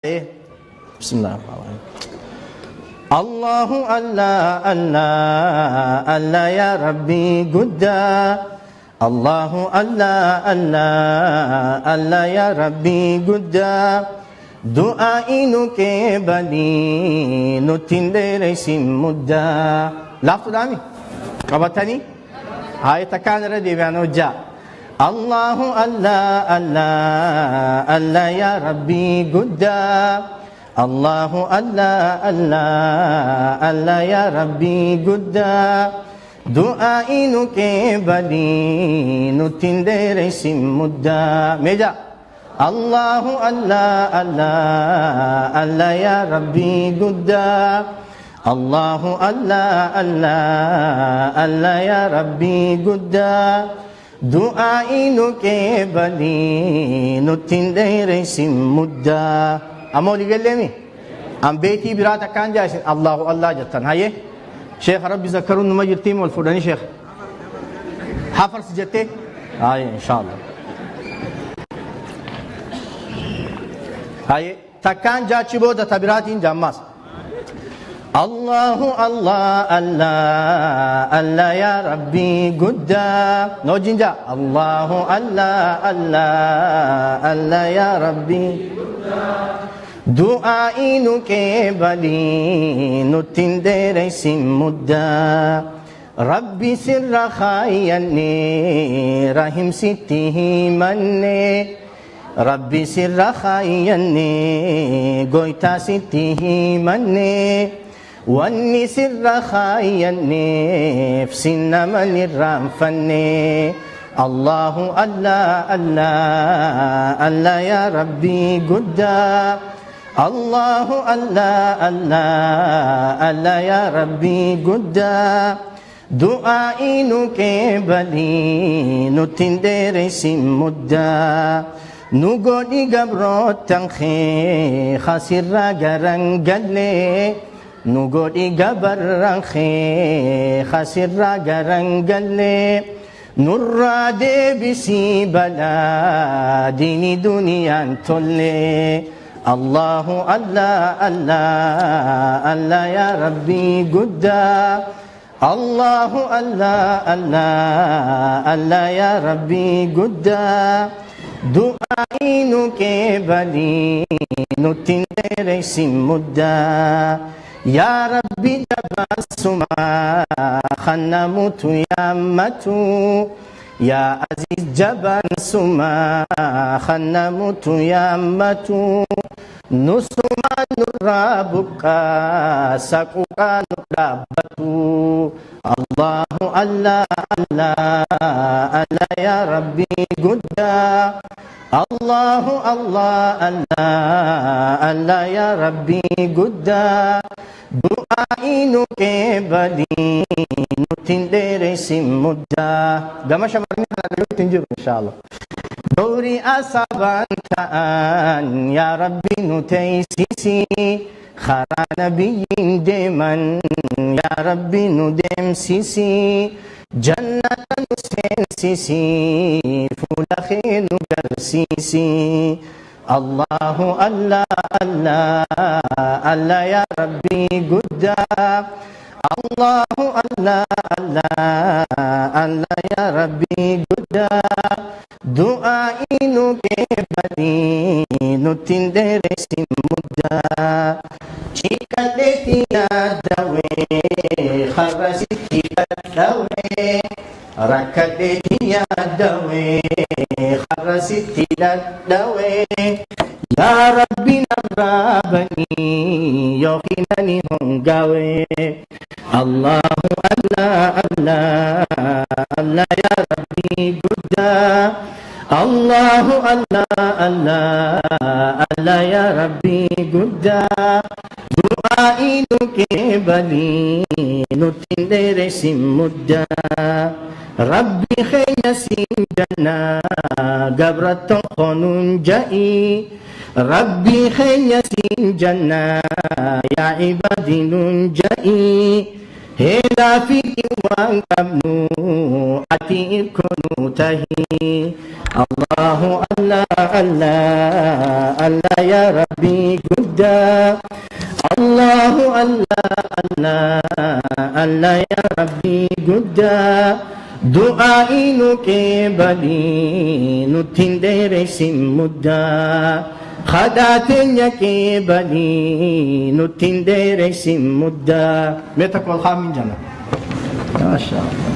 بسم الله الرحمن الرحيم. الله الله الله الله يا ربي قدا الله الله الله الله يا ربي قدا دعائي نكبلي نتندر سمدا لافتو دامي قبطني هاي تكان ردي بيانو جا الله الله الله الله يا ربي قدا الله الله الله الله يا ربي قدا دعائي نكبلي نتندر سمدا ميجا الله الله الله الله يا ربي قدا الله الله الله الله يا ربي قدا دعائي نكبلي نتندر سمدا أمولي قال لي أم بيتي براتا كان جالس الله الله جتن هاي شيخ ربي ذكرون نمجر تيم والفلاني شيخ حفر سجته هاي إن شاء الله هاي تكان جاتشي بودا تبراتين جاماس الله الله الله الله يا ربي قدا نو جنجا الله الله الله الله يا ربي دعائي نكبلي نتندر سمدا ربي سر خايني رحم سته مني ربي سر خايني قويتا سته مني واني سر خايني في سن من الرنفني الله الله الله الله يا ربي قدا الله الله الله الله يا ربي قدا دعائي نكبلي نتندر سمدا نقولي قبرو تنخي خسر قرنقلي نقولي قبر رنخي خسر قرنقلي نرادي بسي بلا ديني دنيا تولي الله الله الله الله يا ربي قدا الله الله الله الله يا ربي قدا دعائي نكبلي نتندر سمدا يا ربي تبسما خنمت يا متو يا عزيز جبان سما خنمت يا متو نسما نرابك سقوكا نرابتو الله الله الله الله يا ربي قدا الله الله الله الله يا ربي قدا دعائي نكبلي نتندر سمدا قام شمرني على تنجر إن شاء الله دوري أصابان كأن يا ربي نتيسيسي خرا نبي ديمن يا ربي ندم سيسي جنة نسين سيسي فلخين قرسيسي الله الله الله الله يا ربي قدا الله الله الله الله يا ربي قدا دعائي نكبلي نتندر سمدا شيكالتي يا دوي خرستي للدوي ركدتي يا دوي خرستي للدوي يا ربي نرابني يوخنني هنقاوي الله الله الله الله يا ربي قدا الله الله الله الله يا ربي قدا دعائي نكبلي نتندر سمدا ربي خير سنجنا قبرة خنون جائي ربي خير سنجنا يا عبادي ننجئي Hela fiki wang kamnu ati kunu tahi. Allahu Allah Allah Allah ya Rabbi gudda. Allahu Allah Allah Allah ya Rabbi gudda. Doa inu ke bali nutindere simudda. خداتنيا كي بني نتندر سم مدة ميتك والخامن جنة ما شاء الله